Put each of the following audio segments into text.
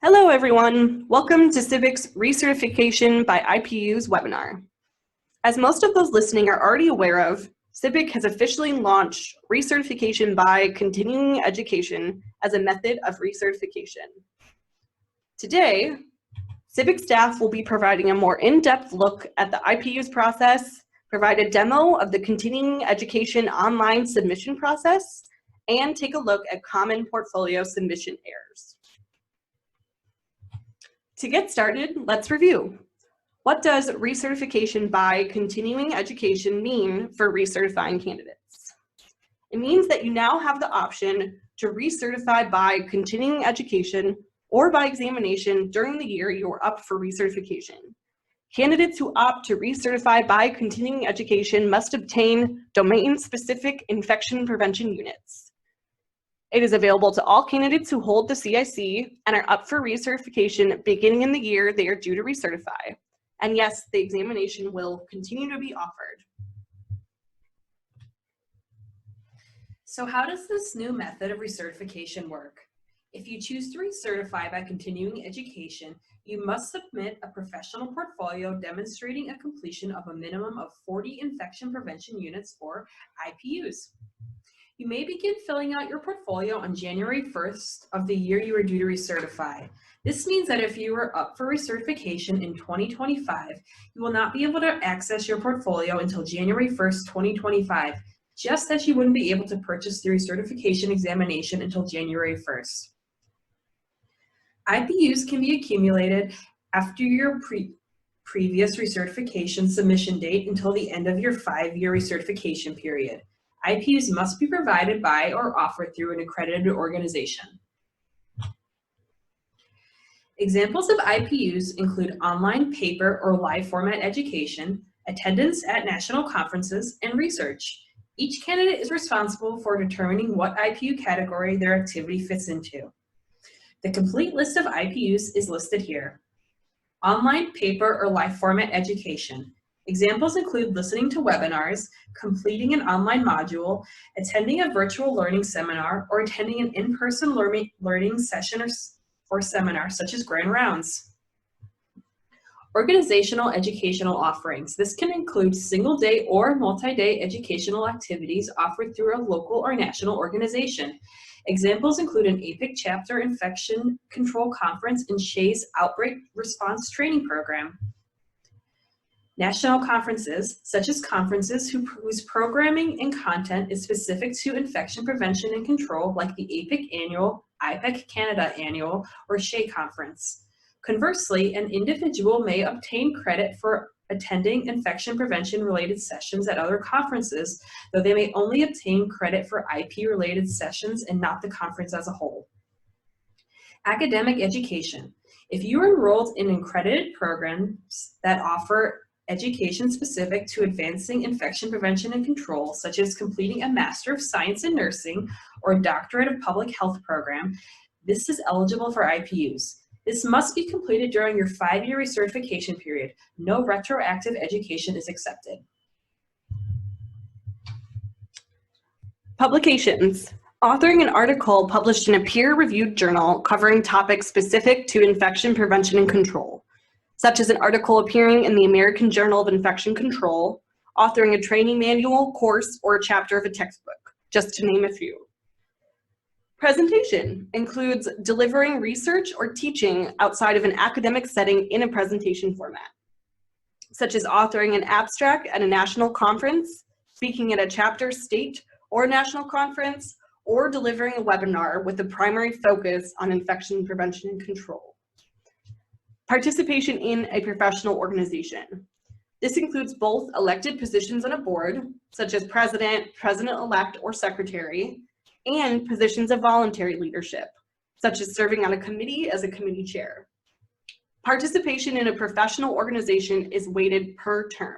Hello, everyone. Welcome to CBIC's Recertification by IPUs webinar. As most of those listening are already aware of, CBIC has officially launched recertification by continuing education as a method of recertification. Today, CBIC staff will be providing a more in-depth look at the IPUs process, provide a demo of the continuing education online submission process, and take a look at common portfolio submission errors. To get started, let's review. What does recertification by continuing education mean for recertifying candidates? It means that you now have the option to recertify by continuing education or by examination during the year you're up for recertification. Candidates who opt to recertify by continuing education must obtain domain-specific infection prevention units. It is available to all candidates who hold the CIC and are up for recertification beginning in the year they are due to recertify. And yes, the examination will continue to be offered. So how does this new method of recertification work? If you choose to recertify by continuing education, you must submit a professional portfolio demonstrating a completion of a minimum of 40 infection prevention units, or IPUs. You may begin filling out your portfolio on January 1st of the year you are due to recertify. This means that if you are up for recertification in 2025, you will not be able to access your portfolio until January 1st, 2025, just as you wouldn't be able to purchase the recertification examination until January 1st. IPUs can be accumulated after your previous recertification submission date until the end of your 5-year recertification period. IPUs must be provided by or offered through an accredited organization. Examples of IPUs include online, paper, or live format education, attendance at national conferences, and research. Each candidate is responsible for determining what IPU category their activity fits into. The complete list of IPUs is listed here. Online, paper, or live format education. Examples include listening to webinars, completing an online module, attending a virtual learning seminar, or attending an in-person learning session or seminar, such as Grand Rounds. Organizational educational offerings. This can include single-day or multi-day educational activities offered through a local or national organization. Examples include an APIC chapter infection control conference and SHAE's outbreak response training program. National conferences, such as conferences whose programming and content is specific to infection prevention and control, like the APIC Annual, IPEC Canada Annual, or SHAE Conference. Conversely, an individual may obtain credit for attending infection prevention-related sessions at other conferences, though they may only obtain credit for IP-related sessions and not the conference as a whole. Academic education. If you are enrolled in accredited programs that offer education specific to advancing infection prevention and control, such as completing a Master of Science in Nursing or a Doctorate of Public Health program, this is eligible for IPUs. This must be completed during your 5-year recertification period. No retroactive education is accepted. Publications. Authoring an article published in a peer-reviewed journal covering topics specific to infection prevention and control, such as an article appearing in the American Journal of Infection Control, authoring a training manual, course, or a chapter of a textbook, just to name a few. Presentation includes delivering research or teaching outside of an academic setting in a presentation format, such as authoring an abstract at a national conference, speaking at a chapter, state, or national conference, or delivering a webinar with a primary focus on infection prevention and control. Participation in a professional organization. This includes both elected positions on a board, such as president, president-elect, or secretary, and positions of voluntary leadership, such as serving on a committee as a committee chair. Participation in a professional organization is weighted per term.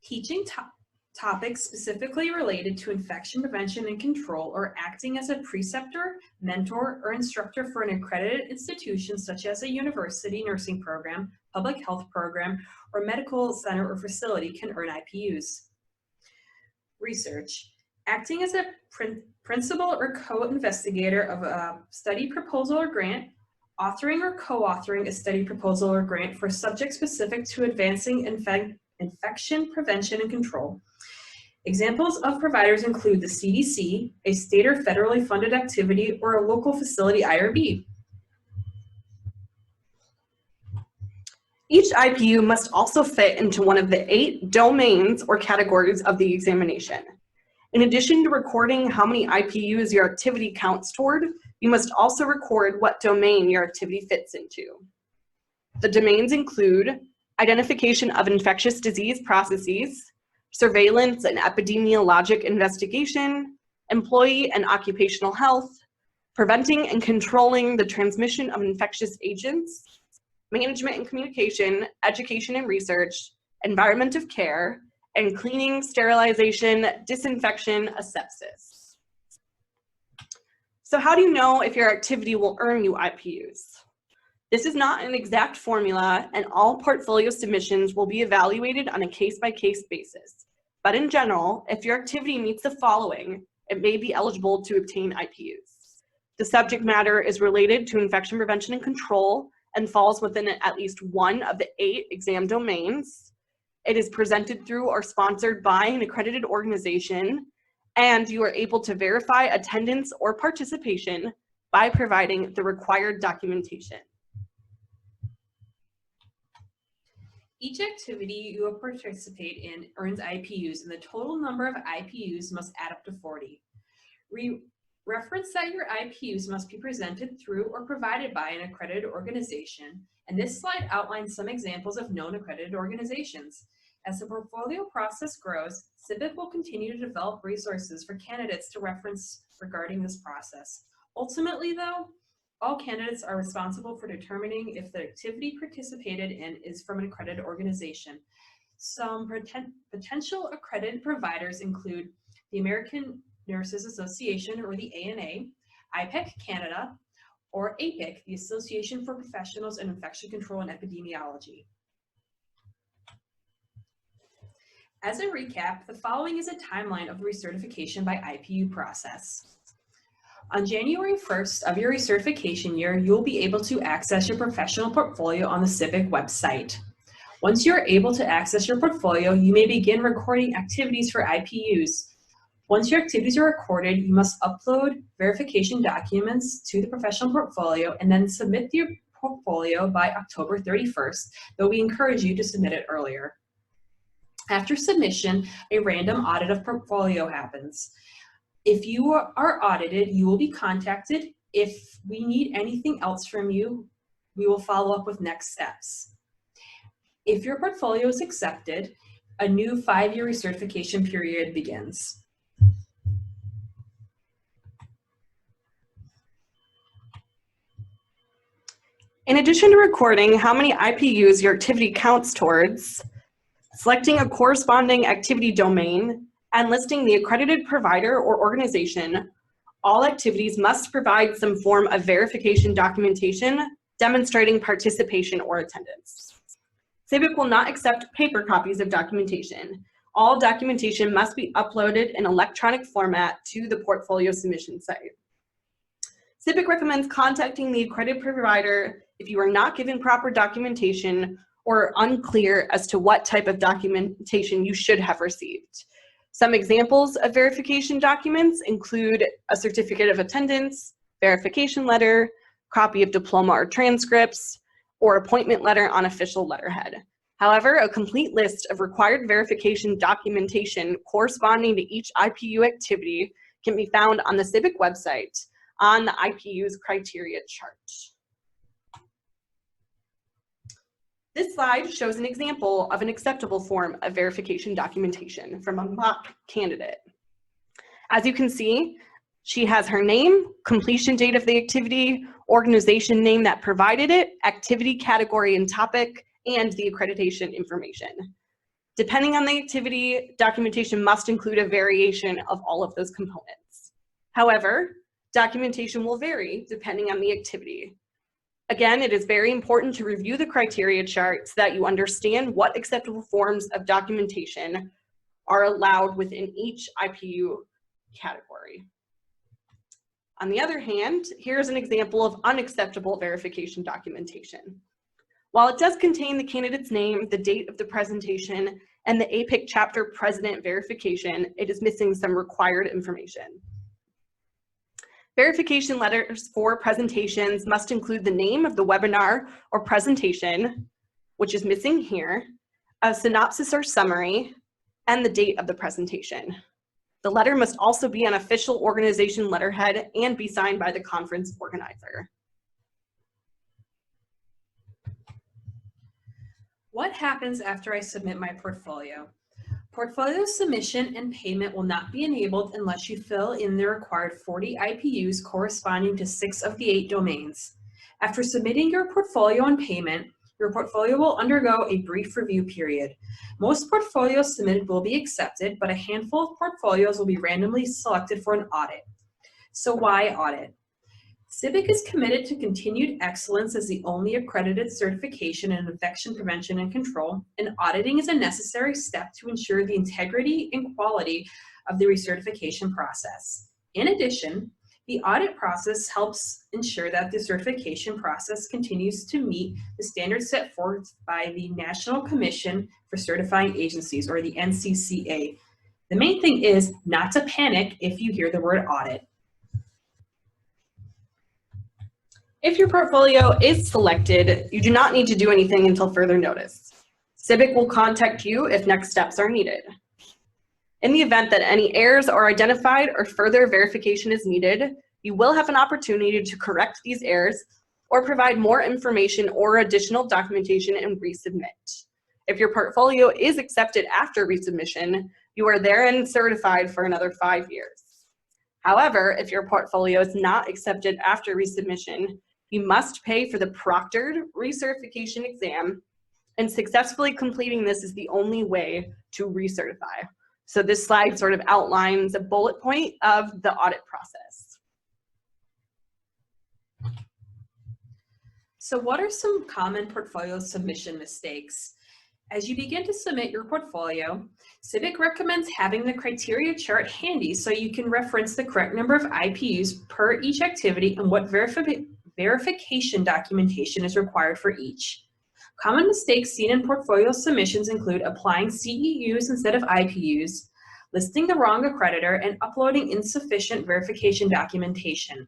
Teaching topics specifically related to infection prevention and control, or acting as a preceptor, mentor, or instructor for an accredited institution such as a university nursing program, public health program, or medical center or facility can earn IPUs. Research. Acting as a principal or co-investigator of a study proposal or grant, authoring or co-authoring a study proposal or grant for subject specific to advancing infection prevention and control. Examples of providers include the CDC, a state or federally funded activity, or a local facility IRB. Each IPU must also fit into one of the 8 domains or categories of the examination. In addition to recording how many IPUs your activity counts toward, you must also record what domain your activity fits into. The domains include identification of infectious disease processes, surveillance and epidemiologic investigation, employee and occupational health, preventing and controlling the transmission of infectious agents, management and communication, education and research, environment of care, and cleaning, sterilization, disinfection, asepsis. So how do you know if your activity will earn you IPUs? This is not an exact formula, and all portfolio submissions will be evaluated on a case-by-case basis. But in general, if your activity meets the following, it may be eligible to obtain IPUs. The subject matter is related to infection prevention and control and falls within at least one of the 8 exam domains. It is presented through or sponsored by an accredited organization, and you are able to verify attendance or participation by providing the required documentation. Each activity you will participate in earns IPUs, and the total number of IPUs must add up to 40. Reference that your IPUs must be presented through or provided by an accredited organization, and this slide outlines some examples of known accredited organizations. As the portfolio process grows, CBIC will continue to develop resources for candidates to reference regarding this process. Ultimately, though, all candidates are responsible for determining if the activity participated in is from an accredited organization. Some potential accredited providers include the American Nurses Association, or the ANA, IPEC Canada, or APIC, the Association for Professionals in Infection Control and Epidemiology. As a recap, the following is a timeline of the recertification by IPU process. On January 1st of your recertification year, you'll be able to access your professional portfolio on the CBIC website. Once you're able to access your portfolio, you may begin recording activities for IPUs. Once your activities are recorded, you must upload verification documents to the professional portfolio and then submit your portfolio by October 31st, though we encourage you to submit it earlier. After submission, a random audit of portfolio happens. If you are audited, you will be contacted. If we need anything else from you, we will follow up with next steps. If your portfolio is accepted, a new 5-year recertification period begins. In addition to recording how many IPUs your activity counts towards, selecting a corresponding activity domain, and listing the accredited provider or organization, all activities must provide some form of verification documentation demonstrating participation or attendance. CBIC will not accept paper copies of documentation. All documentation must be uploaded in electronic format to the portfolio submission site. CBIC recommends contacting the accredited provider if you are not given proper documentation or unclear as to what type of documentation you should have received. Some examples of verification documents include a certificate of attendance, verification letter, copy of diploma or transcripts, or appointment letter on official letterhead. However, a complete list of required verification documentation corresponding to each IPU activity can be found on the CBIC website on the IPU's criteria chart. This slide shows an example of an acceptable form of verification documentation from a mock candidate. As you can see, she has her name, completion date of the activity, organization name that provided it, activity category and topic, and the accreditation information. Depending on the activity, documentation must include a variation of all of those components. However, documentation will vary depending on the activity. Again, it is very important to review the criteria chart so that you understand what acceptable forms of documentation are allowed within each IPU category. On the other hand, here's an example of unacceptable verification documentation. While it does contain the candidate's name, the date of the presentation, and the APIC chapter president verification, it is missing some required information. Verification letters for presentations must include the name of the webinar or presentation, which is missing here, a synopsis or summary, and the date of the presentation. The letter must also be an official organization letterhead and be signed by the conference organizer. What happens after I submit my portfolio? Portfolio submission and payment will not be enabled unless you fill in the required 40 IPUs corresponding to 6 of the 8 domains. After submitting your portfolio and payment, your portfolio will undergo a brief review period. Most portfolios submitted will be accepted, but a handful of portfolios will be randomly selected for an audit. So why audit? CBIC is committed to continued excellence as the only accredited certification in infection prevention and control, and auditing is a necessary step to ensure the integrity and quality of the recertification process. In addition, the audit process helps ensure that the certification process continues to meet the standards set forth by the National Commission for Certifying Agencies, or the NCCA. The main thing is not to panic if you hear the word audit. If your portfolio is selected, you do not need to do anything until further notice. CBIC will contact you if next steps are needed. In the event that any errors are identified or further verification is needed, you will have an opportunity to correct these errors or provide more information or additional documentation and resubmit. If your portfolio is accepted after resubmission, you are therein certified for another 5 years. However, if your portfolio is not accepted after resubmission, you must pay for the proctored recertification exam, and successfully completing this is the only way to recertify. So this slide sort of outlines a bullet point of the audit process. So what are some common portfolio submission mistakes? As you begin to submit your portfolio, CBIC recommends having the criteria chart handy so you can reference the correct number of IPUs per each activity and what verification documentation is required for each. Common mistakes seen in portfolio submissions include applying CEUs instead of IPUs, listing the wrong accreditor, and uploading insufficient verification documentation.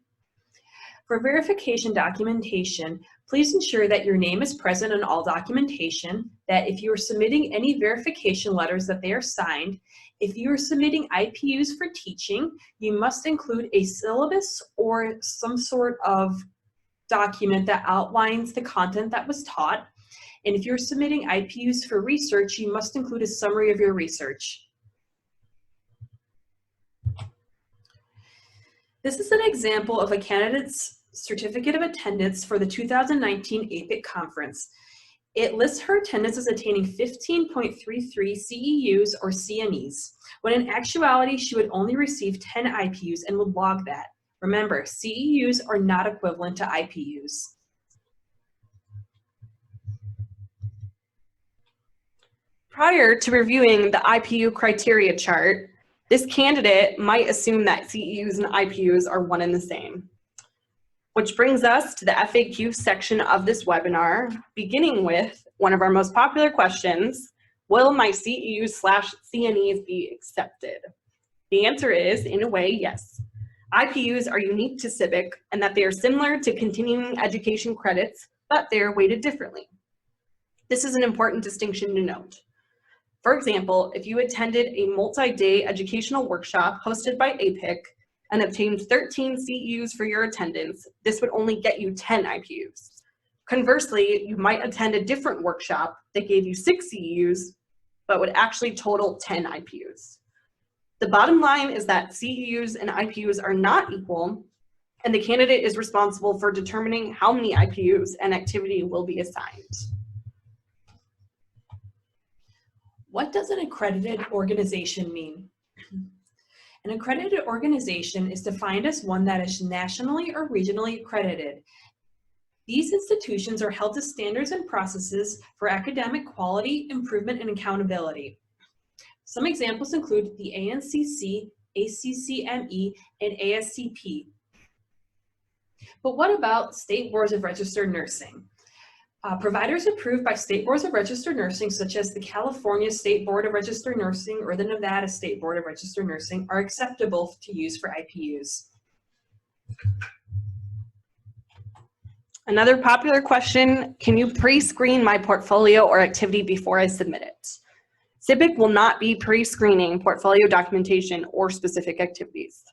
For verification documentation, please ensure that your name is present in all documentation, that if you are submitting any verification letters that they are signed. If you are submitting IPUs for teaching, you must include a syllabus or some sort of document that outlines the content that was taught. And if you're submitting IPUs for research, you must include a summary of your research. This is an example of a candidate's certificate of attendance for the 2019 APIC conference. It lists her attendance as attaining 15.33 CEUs or CNEs, when in actuality she would only receive 10 IPUs and would log that. Remember, CEUs are not equivalent to IPUs. Prior to reviewing the IPU criteria chart, this candidate might assume that CEUs and IPUs are one and the same. Which brings us to the FAQ section of this webinar, beginning with one of our most popular questions: will my CEUs/CNEs be accepted? The answer is, in a way, yes. IPUs are unique to CBIC and that they are similar to continuing education credits, but they are weighted differently. This is an important distinction to note. For example, if you attended a multi-day educational workshop hosted by APIC and obtained 13 CEUs for your attendance, this would only get you 10 IPUs. Conversely, you might attend a different workshop that gave you 6 CEUs, but would actually total 10 IPUs. The bottom line is that CEUs and IPUs are not equal, and the candidate is responsible for determining how many IPUs an activity will be assigned. What does an accredited organization mean? An accredited organization is defined as one that is nationally or regionally accredited. These institutions are held to standards and processes for academic quality, improvement, and accountability. Some examples include the ANCC, ACCME, and ASCP. But what about state boards of registered nursing? Providers approved by state boards of registered nursing, such as the California State Board of Registered Nursing or the Nevada State Board of Registered Nursing, are acceptable to use for IPUs. Another popular question, can you pre-screen my portfolio or activity before I submit it? CBIC will not be pre-screening portfolio documentation or specific activities.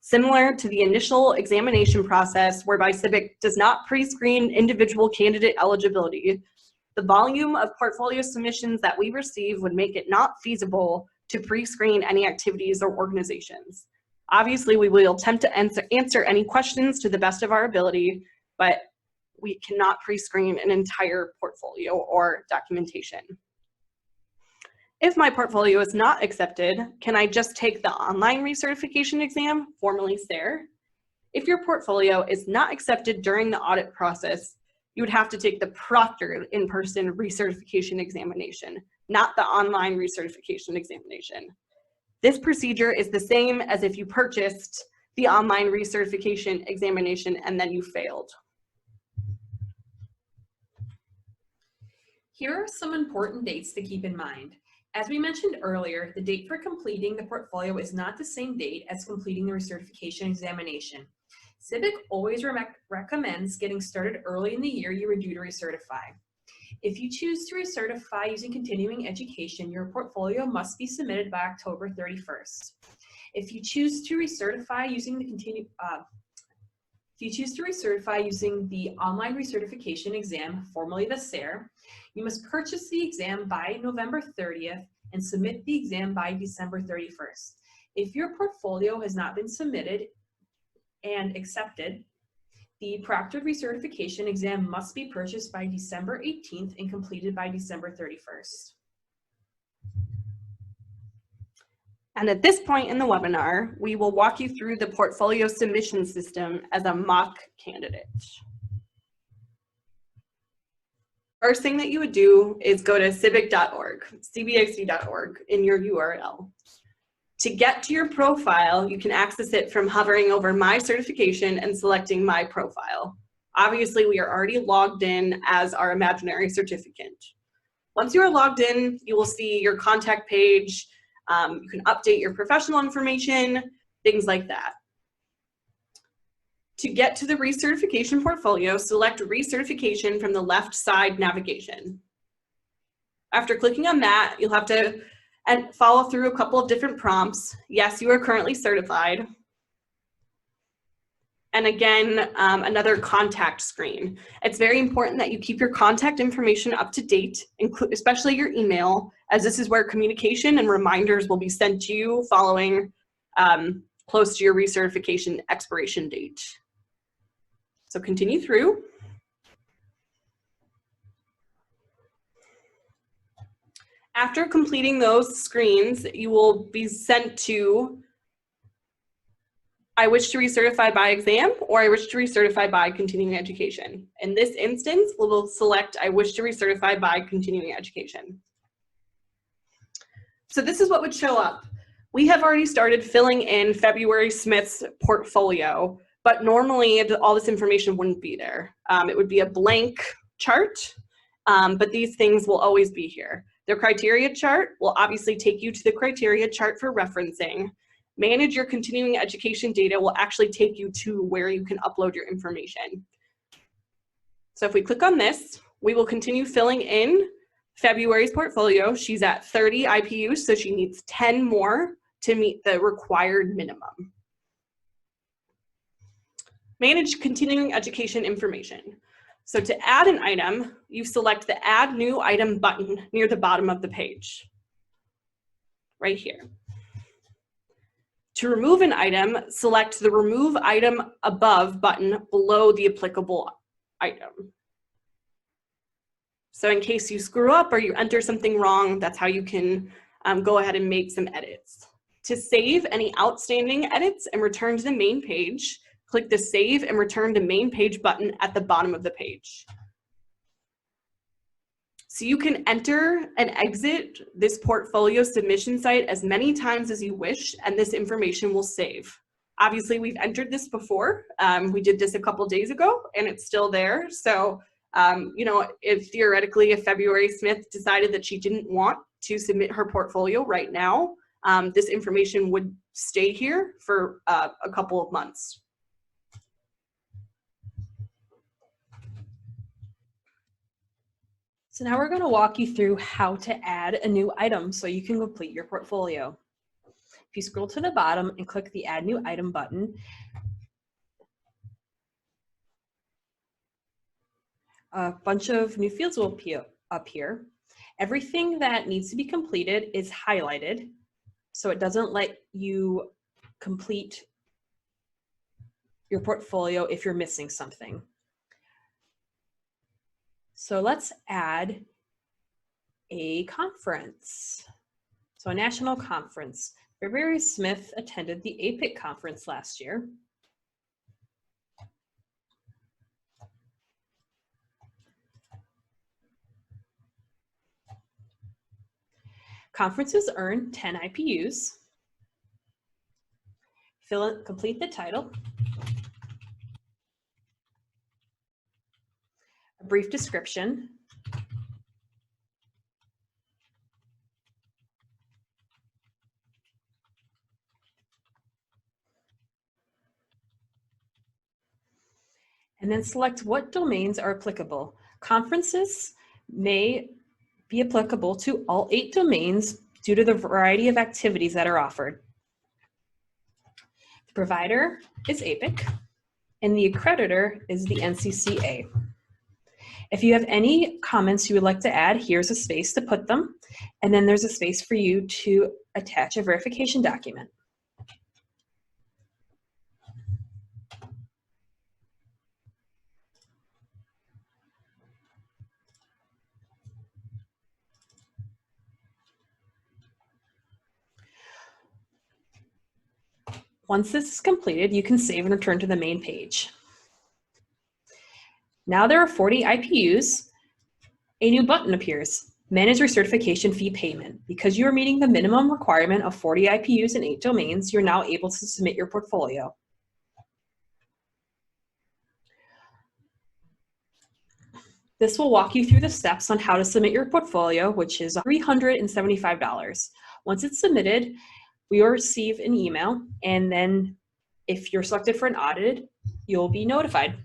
Similar to the initial examination process whereby CBIC does not pre-screen individual candidate eligibility, the volume of portfolio submissions that we receive would make it not feasible to pre-screen any activities or organizations. Obviously, we will attempt to answer any questions to the best of our ability, but we cannot pre-screen an entire portfolio or documentation. If my portfolio is not accepted, can I just take the online recertification exam, formerly SARE? If your portfolio is not accepted during the audit process, you would have to take the proctored in-person recertification examination, not the online recertification examination. This procedure is the same as if you purchased the online recertification examination and then you failed. Here are some important dates to keep in mind. As we mentioned earlier, the date for completing the portfolio is not the same date as completing the recertification examination. CBIC always recommends getting started early in the year you are due to recertify. If you choose to recertify using continuing education, your portfolio must be submitted by October 31st. If you choose to recertify using the online recertification exam, formerly the SARE, you must purchase the exam by November 30th and submit the exam by December 31st. If your portfolio has not been submitted and accepted, the proctored recertification exam must be purchased by December 18th and completed by December 31st. And at this point in the webinar, we will walk you through the portfolio submission system as a mock candidate. First thing that you would do is go to cibic.org, cbic.org in your URL. To get to your profile, you can access it from hovering over My Certification and selecting My Profile. Obviously, we are already logged in as our imaginary certificant. Once you are logged in, you will see your contact page. You can update your professional information, things like that. To get to the recertification portfolio, select recertification from the left side navigation. After clicking on that, you'll have to follow through a couple of different prompts. Yes, you are currently certified. And again, another contact screen. It's very important that you keep your contact information up to date, especially your email, as this is where communication and reminders will be sent to you following close to your recertification expiration date. So continue through. After completing those screens, you will be sent to I wish to recertify by exam or I wish to recertify by continuing education. In this instance, we will select I wish to recertify by continuing education. So this is what would show up. We have already started filling in February Smith's portfolio, but normally all this information wouldn't be there. It would be a blank chart, but these things will always be here. The criteria chart will obviously take you to the criteria chart for referencing. Manage your continuing education data will actually take you to where you can upload your information. So if we click on this, we will continue filling in February's portfolio. She's at 30 IPUs, so she needs 10 more to meet the required minimum. Manage continuing education information. So to add an item, you select the Add New Item button near the bottom of the page, right here. To remove an item, select the Remove Item Above button below the applicable item. So in case you screw up or you enter something wrong, that's how you can go ahead and make some edits. To save any outstanding edits and return to the main page, click the Save and Return to Main Page button at the bottom of the page. So you can enter and exit this portfolio submission site as many times as you wish, and this information will save. Obviously, we've entered this before. We did this a couple days ago, and it's still there. So, you know, if theoretically, if February Smith decided that she didn't want to submit her portfolio right now, this information would stay here for a couple of months. So now we're going to walk you through how to add a new item so you can complete your portfolio. If you scroll to the bottom and click the Add New Item button, a bunch of new fields will appear up here. Everything that needs to be completed is highlighted, so it doesn't let you complete your portfolio if you're missing something. So let's add a conference. So a national conference. February Smith attended the APIC conference last year. Conferences earn 10 IPUs. Complete the title. A brief description. And then select what domains are applicable. Conferences may be applicable to all 8 domains due to the variety of activities that are offered. The provider is APIC, and the accreditor is the NCCA. If you have any comments you would like to add, here's a space to put them, and then there's a space for you to attach a verification document. Once this is completed, you can save and return to the main page. Now there are 40 IPUs. A new button appears, Manage Recertification Fee Payment. Because you are meeting the minimum requirement of 40 IPUs and 8 domains, you're now able to submit your portfolio. This will walk you through the steps on how to submit your portfolio, which is $375. Once it's submitted, we will receive an email, and then if you're selected for an audit, you'll be notified.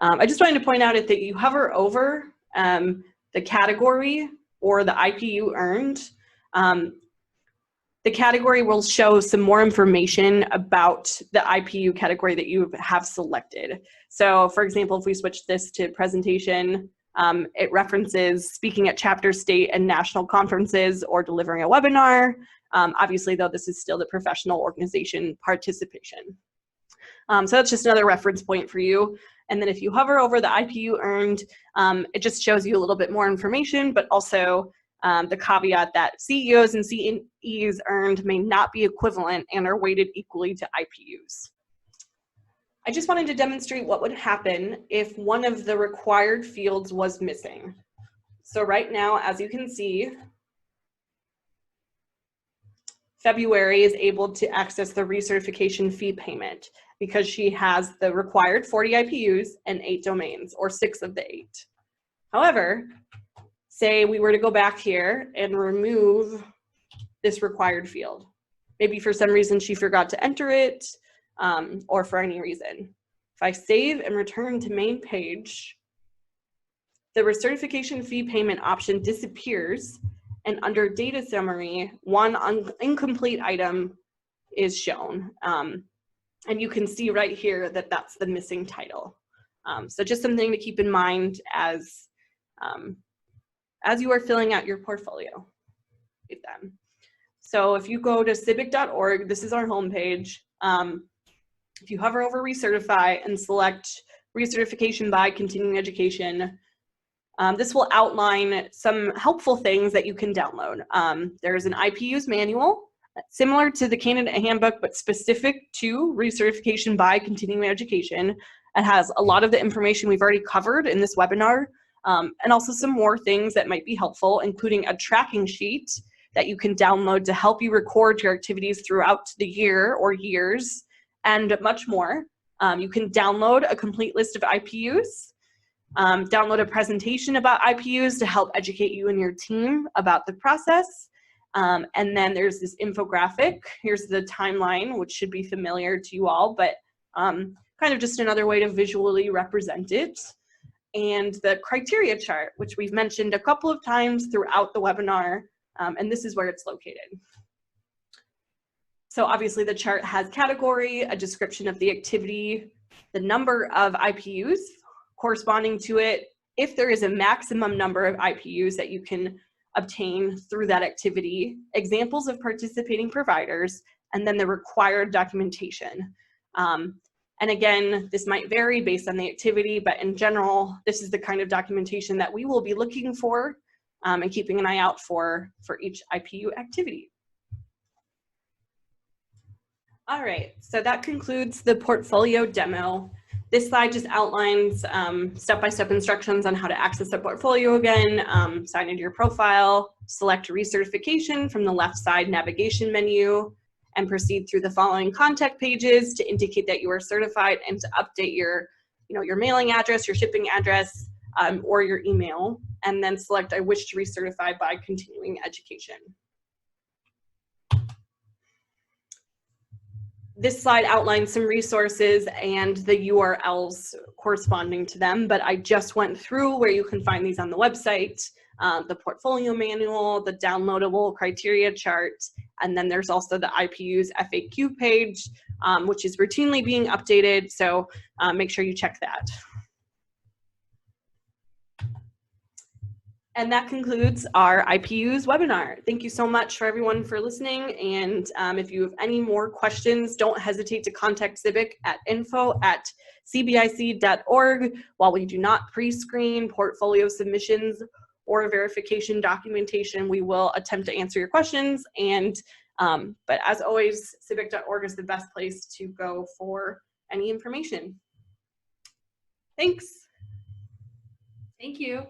I just wanted to point out that you hover over the category or the IPU earned, the category will show some more information about the IPU category that you have selected. So for example, if we switch this to presentation, it references speaking at chapter, state, and national conferences or delivering a webinar. Obviously though, this is still the professional organization participation. So that's just another reference point for you. And then if you hover over the IPU earned, it just shows you a little bit more information, but also the caveat that CEOs and CEs earned may not be equivalent and are weighted equally to IPUs. I just wanted to demonstrate what would happen if one of the required fields was missing. So right now, as you can see, February is able to access the recertification fee payment because she has the required 40 IPUs and 8 domains, or 6 of the 8. However, say we were to go back here and remove this required field. Maybe for some reason she forgot to enter it, or for any reason. If I save and return to main page, the recertification fee payment option disappears, and under data summary, one incomplete item is shown. And you can see right here that that's the missing title. So just something to keep in mind as you are filling out your portfolio with them. So if you go to cibic.org, this is our homepage. If you hover over Recertify and select Recertification by Continuing Education, this will outline some helpful things that you can download. There's an IPUs manual, similar to the candidate handbook, but specific to recertification by continuing education. It has a lot of the information we've already covered in this webinar, and also some more things that might be helpful, including a tracking sheet that you can download to help you record your activities throughout the year or years, and much more. You can download a complete list of IPUs, download a presentation about IPUs to help educate you and your team about the process. And then there's this infographic. Here's the timeline, which should be familiar to you all, but kind of just another way to visually represent it. And the criteria chart, which we've mentioned a couple of times throughout the webinar, and this is where it's located. So obviously the chart has category, a description of the activity, the number of IPUs corresponding to it, if there is a maximum number of IPUs that you can obtain through that activity, examples of participating providers, and then the required documentation. And again, this might vary based on the activity, but in general, this is the kind of documentation that we will be looking for and keeping an eye out for each IPU activity. All right, so that concludes the portfolio demo. This slide just outlines step-by-step instructions on how to access the portfolio again, sign into your profile, select recertification from the left side navigation menu, and proceed through the following contact pages to indicate that you are certified and to update your mailing address, your shipping address, or your email, and then select I wish to recertify by continuing education. This slide outlines some resources and the URLs corresponding to them, but I just went through where you can find these on the website, the portfolio manual, the downloadable criteria chart, and then there's also the IPUs FAQ page, which is routinely being updated, so make sure you check that. And that concludes our IPUs webinar. Thank you so much for everyone for listening. And if you have any more questions, don't hesitate to contact Civic at info@cbic.org. While we do not pre-screen portfolio submissions or verification documentation, we will attempt to answer your questions. And but as always, civic.org is the best place to go for any information. Thanks. Thank you.